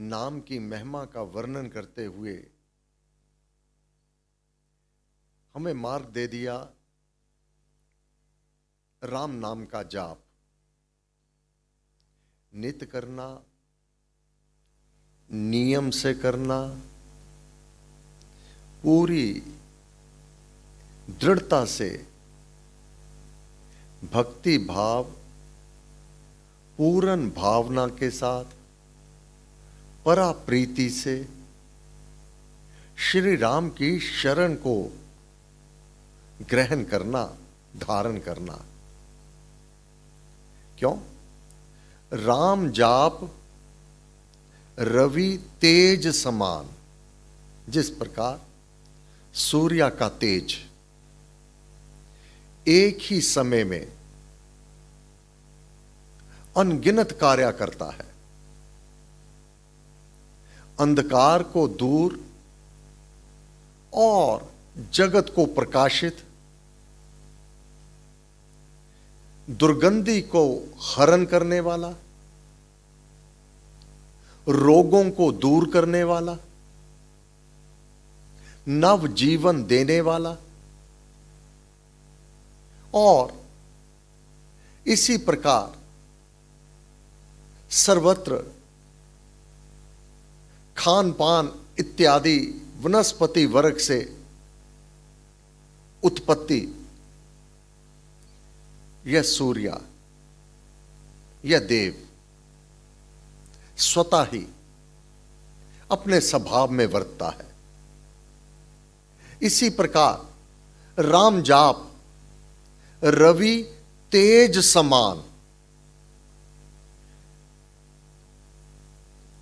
नाम की महिमा का वर्णन करते हुए हमें मार्ग दे दिया राम नाम का जाप नित्य करना, नियम से करना, पूरी दृढ़ता से, भक्ति भाव, पूर्ण भावना के साथ, परा प्रीति से श्री राम की शरण को ग्रहण करना, धारण करना। क्यों? राम जाप रवि तेज समान, जिस प्रकार सूर्य का तेज एक ही समय में अनगिनत कार्य करता है, अंधकार को दूर और जगत को प्रकाशित, दुर्गंधी को हरण करने वाला, रोगों को दूर करने वाला, नव जीवन देने वाला, और इसी प्रकार सर्वत्र खान पान इत्यादि वनस्पति वर्ग से उत्पत्ति यह सूर्य, यह देव स्वतः ही अपने स्वभाव में वर्तता है। इसी प्रकार राम जाप रवि तेज समान,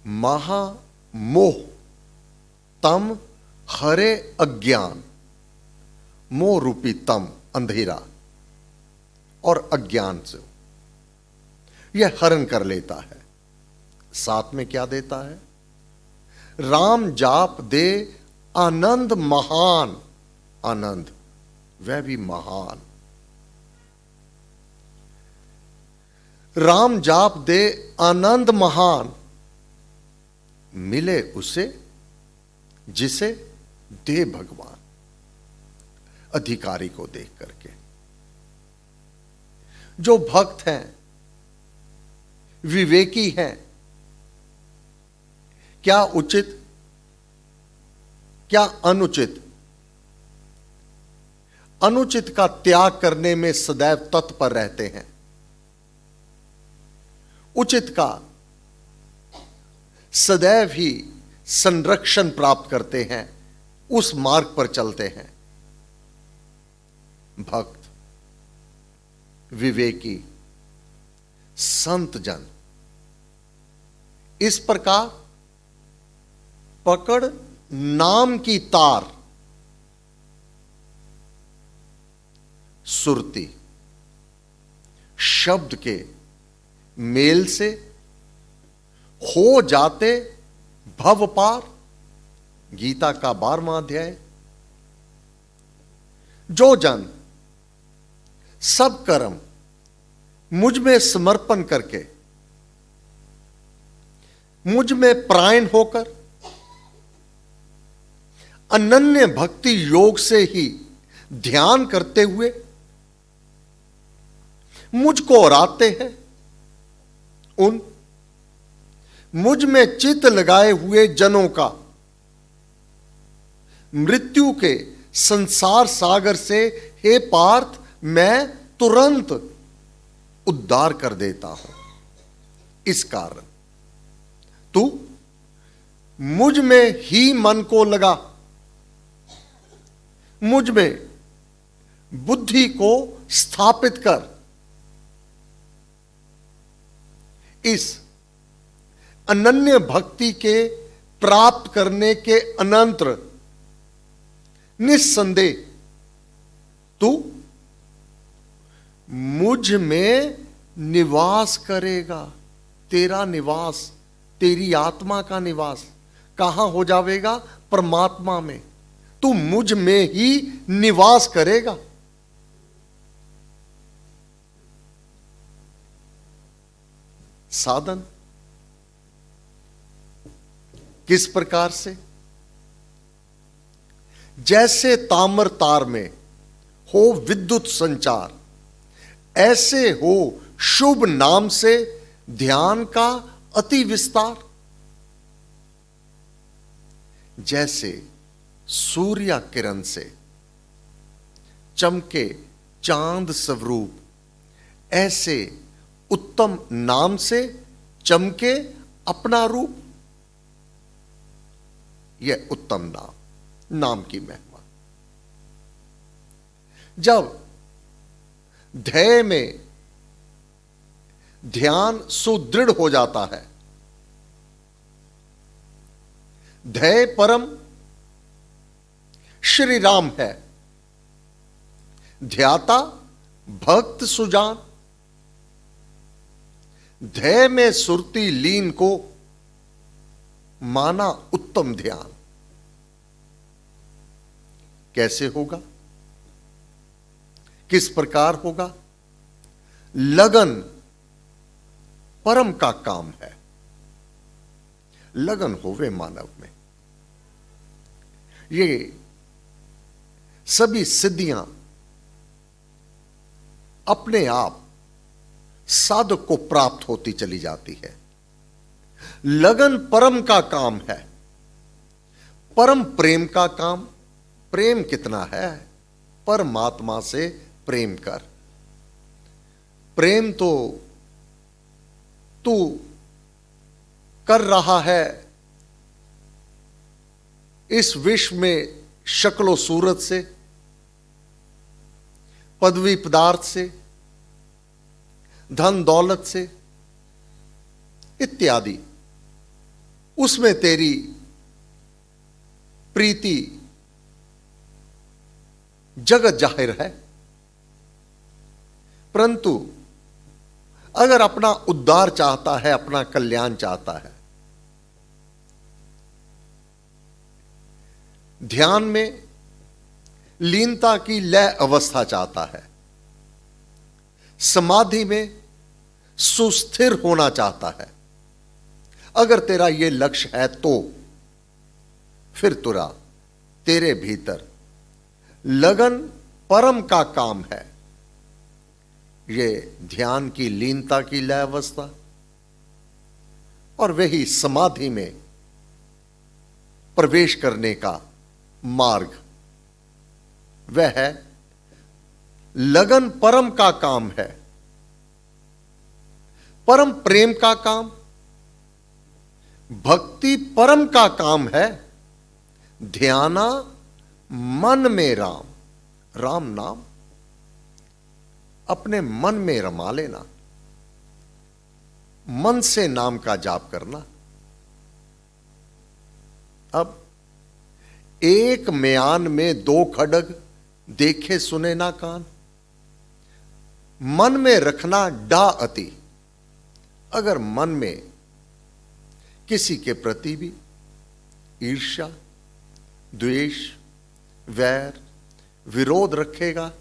महा मोह तम हरे अज्ञान, मोह रूपी तम अंधेरा और अज्ञान से यह हरण कर लेता है। साथ में क्या देता है? राम जाप दे आनंद महान, आनंद वह भी महान। राम जाप दे आनंद महान, मिले उसे जिसे दे भगवान, अधिकारी को देख करके। जो भक्त हैं, विवेकी हैं, क्या उचित क्या अनुचित, अनुचित का त्याग करने में सदैव तत्पर रहते हैं, उचित का सदैव ही संरक्षण प्राप्त करते हैं, उस मार्ग पर चलते हैं। भक्त, विवेकी, संत जन इस प्रकार पकड़ नाम की तार, सुरती शब्द के मेल से हो जाते भव पार। गीता का 12वां अध्याय। जो जन सब कर्म मुझ में समर्पण करके, मुझ में प्राण होकर, अनन्य भक्ति योग से ही ध्यान करते हुए मुझको औराते हैं, उन मुझ में चित्त लगाए हुए जनों का मृत्यु के संसार सागर से हे पार्थ मैं तुरंत उद्धार कर देता हूं। इस कारण तू मुझ में ही मन को लगा, मुझ में बुद्धि को स्थापित कर। इस अनन्य भक्ति के प्राप्त करने के अनंतर निस्संदेह तू मुझ में निवास करेगा। तेरा निवास, तेरी आत्मा का निवास कहां हो जाएगा? परमात्मा में। तू मुझ में ही निवास करेगा। साधन किस प्रकार से? जैसे ताम्र तार में हो विद्युत संचार, ऐसे हो शुभ नाम से ध्यान का अति विस्तार। जैसे सूर्य किरण से चमके चांद स्वरूप, ऐसे उत्तम नाम से चमके अपना रूप। यह उत्तम नाम, नाम की महिमा। जब ध्येय में ध्यान सुदृढ़ हो जाता है, ध्येय परम श्री राम है, ध्याता भक्त सुजान। ध्येय में सुरती लीन को माना उत्तम ध्यान। कैसे होगा? किस प्रकार होगा? लगन परम का काम है। लगन होवे मानव में। ये सभी सिद्धियां अपने आप साधक को प्राप्त होती चली जाती है। लगन परम का काम है, परम प्रेम का काम। प्रेम कितना है? परमात्मा से प्रेम कर। प्रेम तो तू कर रहा है इस विश्व में शक्लो सूरत से, पदवी पदार्थ से, धन दौलत से इत्यादि। उसमें तेरी प्रीति जगत जाहिर है। परंतु अगर अपना उद्धार चाहता है, अपना कल्याण चाहता है, ध्यान में लीनता की लय अवस्था चाहता है, समाधि में सुस्थिर होना चाहता है, अगर तेरा यह लक्ष्य है तो फिर तेरे भीतर लगन परम का काम है। यह ध्यान की लीनता की लय अवस्था और वही समाधि में प्रवेश करने का मार्ग, वह है लगन परम का काम है, परम प्रेम का काम, भक्ति परम का काम है। ध्याना मन में राम, राम नाम अपने मन में रमा लेना, मन से नाम का जाप करना। अब एक म्यान में दो खड्ग, देखे सुने ना कान। मन में रखना डा अति। अगर मन में किसी के प्रति भी ईर्ष्या, द्वेष, वैर, विरोध रखेगा,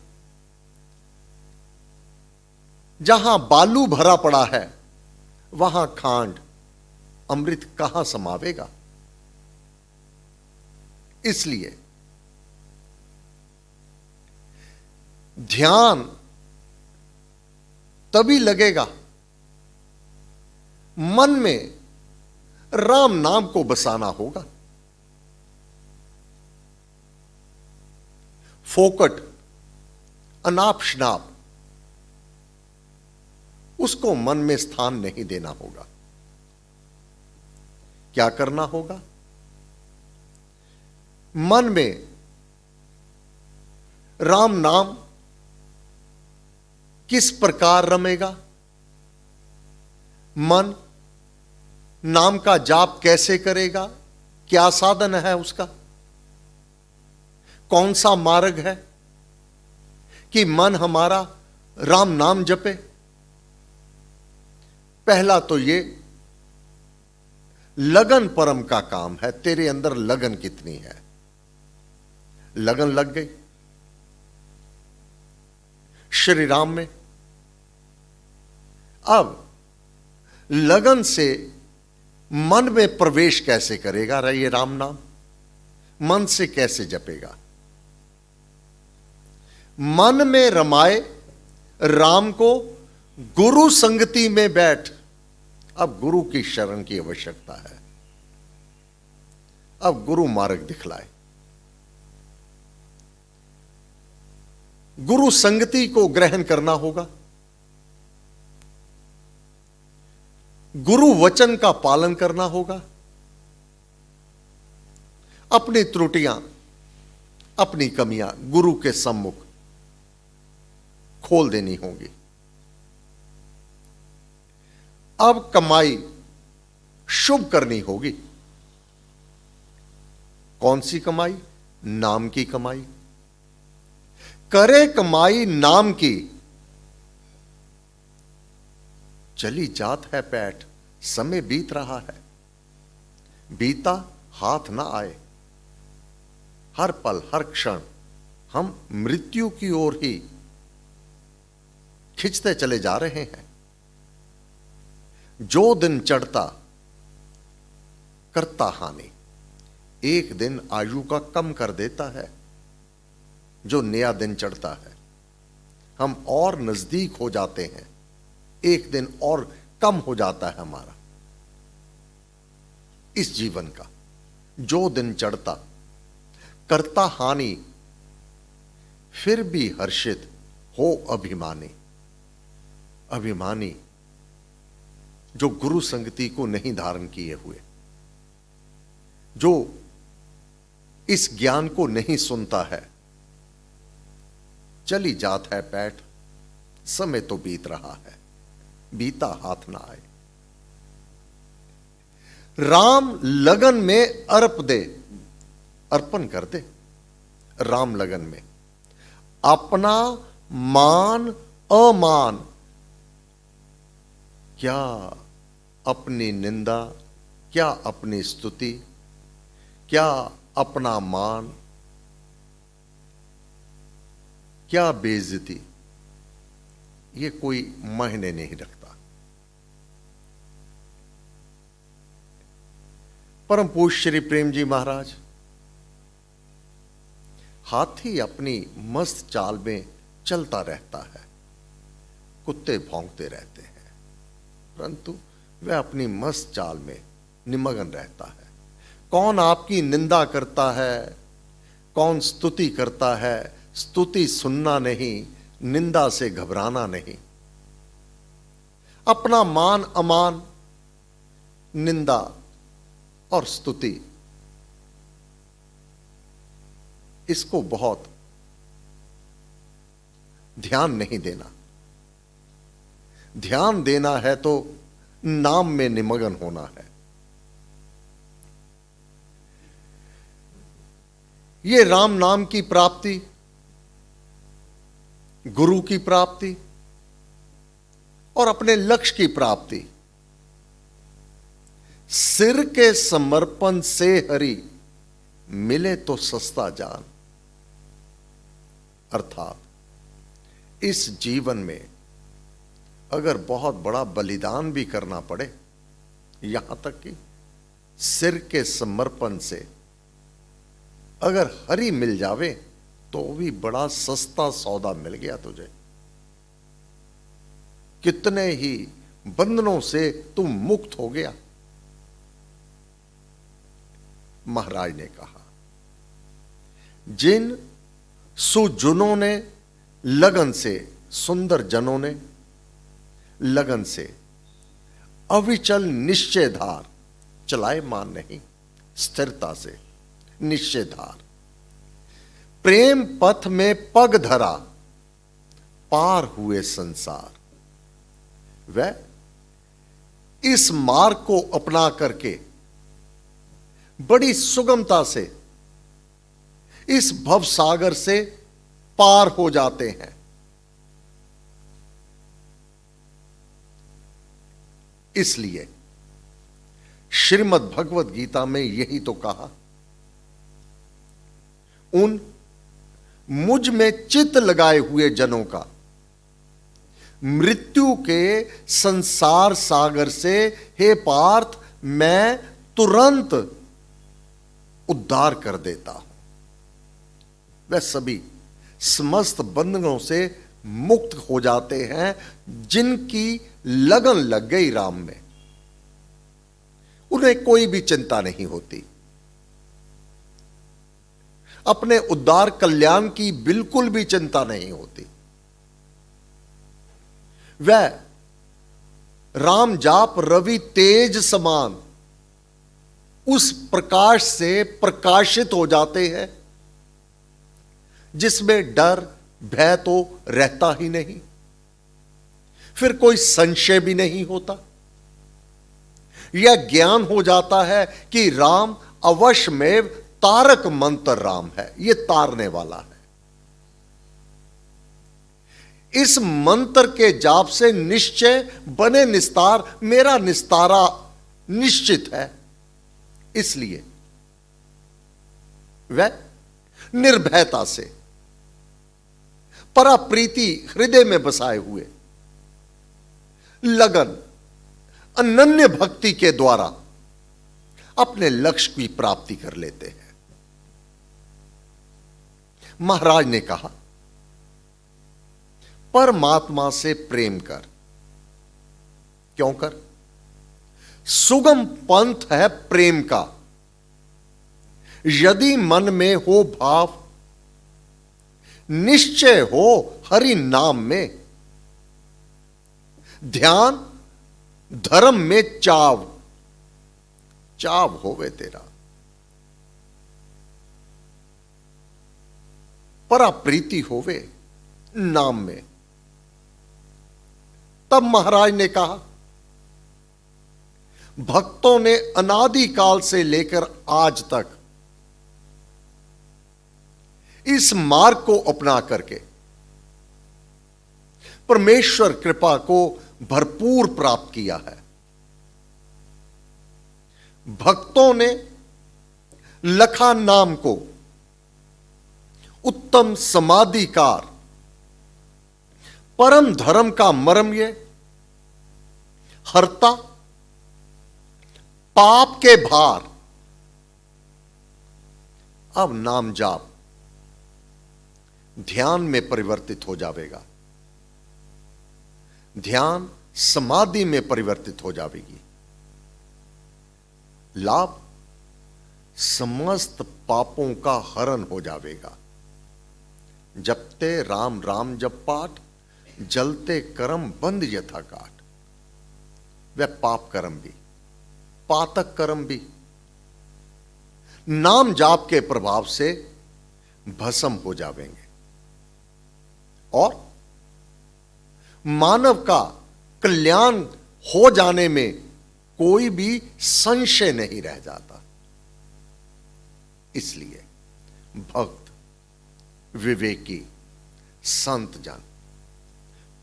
जहां बालू भरा पड़ा है वहां खांड अमृत कहां समावेगा। इसलिए ध्यान तभी लगेगा मन में राम नाम को बसाना होगा। फोकट, अनाप शनाप उसको मन में स्थान नहीं देना होगा। क्या करना होगा? मन में राम नाम किस प्रकार रमेगा? मन नाम का जाप कैसे करेगा? क्या साधन है उसका? कौन सा मार्ग है कि मन हमारा राम नाम जपे? पहला तो ये लगन परम का काम है। तेरे अंदर लगन कितनी है? लगन लग गई श्री राम में। अब लगन से मन में प्रवेश कैसे करेगा ये राम नाम? मन से कैसे जपेगा? मन में रमाए राम को, गुरु संगति में बैठ। अब गुरु की शरण की आवश्यकता है। अब गुरु मार्ग दिखलाए। गुरु संगति को ग्रहण करना होगा। गुरु वचन का पालन करना होगा। अपनी त्रुटियां, अपनी कमियां गुरु के सम्मुख खोल देनी होगी। अब कमाई शुभ करनी होगी। कौन सी कमाई? नाम की कमाई। करे कमाई नाम की, चली जात है पैठ, समय बीत रहा है, बीता हाथ ना आए। हर पल हर क्षण हम मृत्यु की ओर ही खिंचते चले जा रहे हैं। जो दिन चढ़ता करता हानि, एक दिन आयु का कम कर देता है। जो नया दिन चढ़ता है हम और नजदीक हो जाते हैं, एक दिन और कम हो जाता है हमारा इस जीवन का। जो दिन चढ़ता करता हानि, फिर भी हर्षित हो अभिमानी। अभिमानी जो गुरु संगति को नहीं धारण किए हुए, जो इस ज्ञान को नहीं सुनता है। चली जात है पैठ, समय तो बीत रहा है, बीता हाथ ना आए। राम लगन में अर्प दे, अर्पण कर दे। राम लगन में अपना मान अमान, क्या अपनी निंदा, क्या अपनी स्तुति, क्या अपना मान, क्या बेइज्जती, ये कोई मायने नहीं रखता। परम पूज्य श्री प्रेम जी महाराज, हाथी अपनी मस्त चाल में चलता रहता है, कुत्ते भौंकते रहते हैं, परंतु वह अपनी मस्त चाल में निमग्न रहता है। कौन आपकी निंदा करता है, कौन स्तुति करता है, स्तुति सुनना नहीं, निंदा से घबराना नहीं। अपना मान अमान, निंदा और स्तुति, इसको बहुत ध्यान नहीं देना। ध्यान देना है तो नाम में निमग्न होना है। ये राम नाम की प्राप्ति, गुरु की प्राप्ति और अपने लक्ष्य की प्राप्ति, सिर के समर्पण से हरि मिले तो सस्ता जान। अर्थात इस जीवन में अगर बहुत बड़ा बलिदान भी करना पड़े, यहां तक कि सिर के समर्पण से अगर हरि मिल जावे तो भी बड़ा सस्ता सौदा मिल गया तुझे। कितने ही बंधनों से तुम मुक्त हो गया। महाराज ने कहा, जिन सुजनों ने लगन से, सुंदर जनों ने लगन से अविचल निश्चय धार चलाए, मान नहीं, स्थिरता से निश्चय धार, प्रेम पथ में पग धरा, पार हुए संसार। वह इस मार्ग को अपना करके बड़ी सुगमता से इस भव सागर से पार हो जाते हैं। इसलिए श्रीमद् भगवत गीता में यही तो कहा, उन मुझ में चित्त लगाए हुए जनों का मृत्यु के संसार सागर से हे पार्थ मैं तुरंत उद्धार कर देता हूं। वह सभी समस्त बंधनों से मुक्त हो जाते हैं जिनकी लगन लग गई राम में। उन्हें कोई भी चिंता नहीं होती, अपने उद्धार कल्याण की बिल्कुल भी चिंता नहीं होती। वह राम जाप रवि तेज समान उस प्रकाश से प्रकाशित हो जाते हैं जिसमें डर भय तो रहता ही नहीं, फिर कोई संशय भी नहीं होता। यह ज्ञान हो जाता है कि राम अवश्यमेव तारक मंत्र राम है, यह तारने वाला है। इस मंत्र के जाप से निश्चय बने निस्तार, मेरा निस्तारा निश्चित है। इसलिए वह निर्भयता से पराप्रीति हृदय में बसाए हुए लगन अनन्य भक्ति के द्वारा अपने लक्ष्य की प्राप्ति कर लेते हैं। महाराज ने कहा, परमात्मा से प्रेम कर। क्यों कर? सुगम पंथ है प्रेम का। यदि मन में हो भाव, निश्चय हो हरि नाम में, ध्यान धर्म में चाव, चाव होवे तेरा, पराप्रीति होवे नाम में। तब महाराज ने कहा, भक्तों ने अनादिकाल से लेकर आज तक इस मार्ग को अपना करके परमेश्वर कृपा को भरपूर प्राप्त किया है। भक्तों ने लखा नाम को उत्तम समाधिकार, परम धर्म का मर्म ये, हरता पाप के भार। अब नाम जाप ध्यान में परिवर्तित हो जाएगा, ध्यान समाधि में परिवर्तित हो जाएगी। लाभ समस्त पापों का हरण हो जाएगा। जपते राम राम जप पाठ, जलते कर्म बंद यथा काट। वह पाप कर्म भी, पातक कर्म भी नाम जाप के प्रभाव से भस्म हो जाएंगे और मानव का कल्याण हो जाने में कोई भी संशय नहीं रह जाता। इसलिए भक्त, विवेकी, संत जन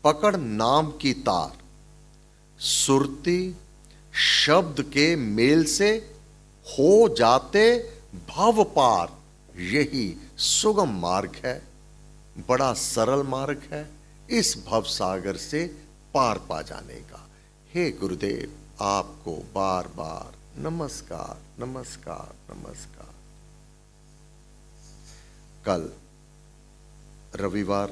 पकड़ नाम की तार, सुरती शब्द के मेल से हो जाते भव पार। यही सुगम मार्ग है, बड़ा सरल मार्ग है इस भव सागर से पार पा जाने का। हे गुरुदेव, आपको बार बार नमस्कार नमस्कार नमस्कार। कल रविवार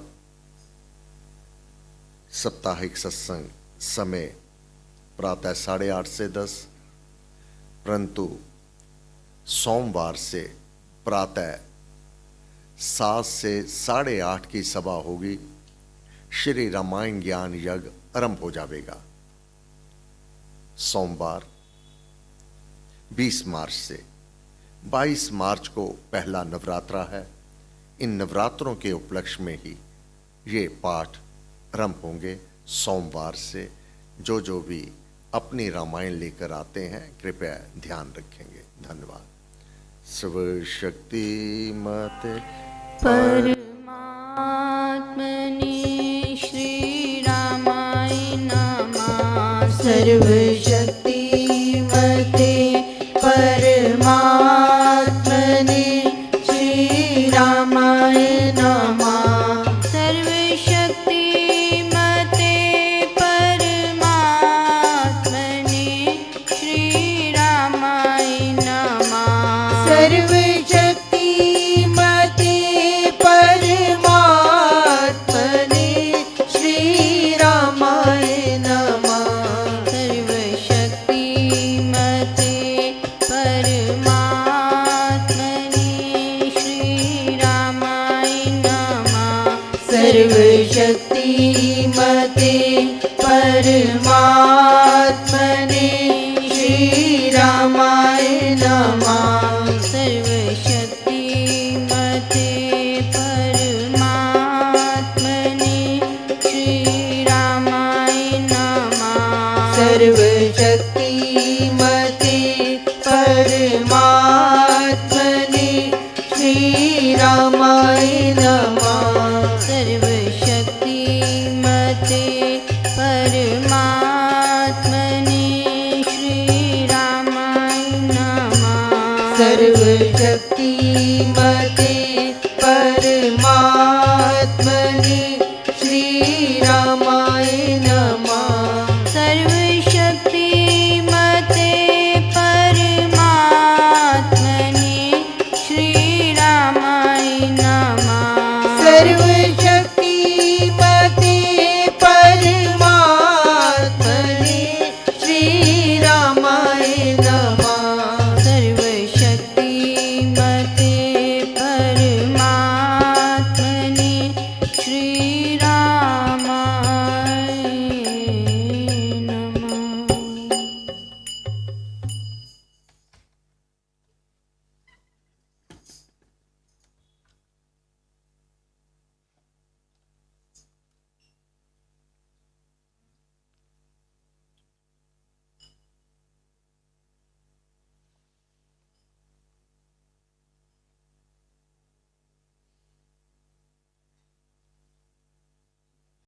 साप्ताहिक सत्संग समय प्रातः 8:30 से 10, परंतु सोमवार से प्रातः 7 से 8:30 की सभा होगी। श्री रामायण ज्ञान यज्ञ आरंभ हो जाएगा। सोमवार 20 मार्च से 22 मार्च को पहला नवरात्रा है। इन नवरात्रों के उपलक्ष्य में ही ये पाठ आरंभ होंगे। सोमवार से जो जो भी अपनी रामायण लेकर आते हैं कृपया ध्यान रखेंगे। धन्यवाद। सर्वशक्ति मते परमात्मने श्री रामाय नमः। सर्वशक्ति मते परमात्मने श्री रामाय नमः। सर्वशक्ति मते परमात्मने श्री परमात्मने श्रीरामाय नमः। सर्वशक्तिमते परमात्मने श्रीरामाय नमः। सर्वशक्तिमते परमात्मने श्रीरामाय नमः। सर्वशक्तिमते परमात्मने श्रीरामाय नमः। सर्वशक्तिमते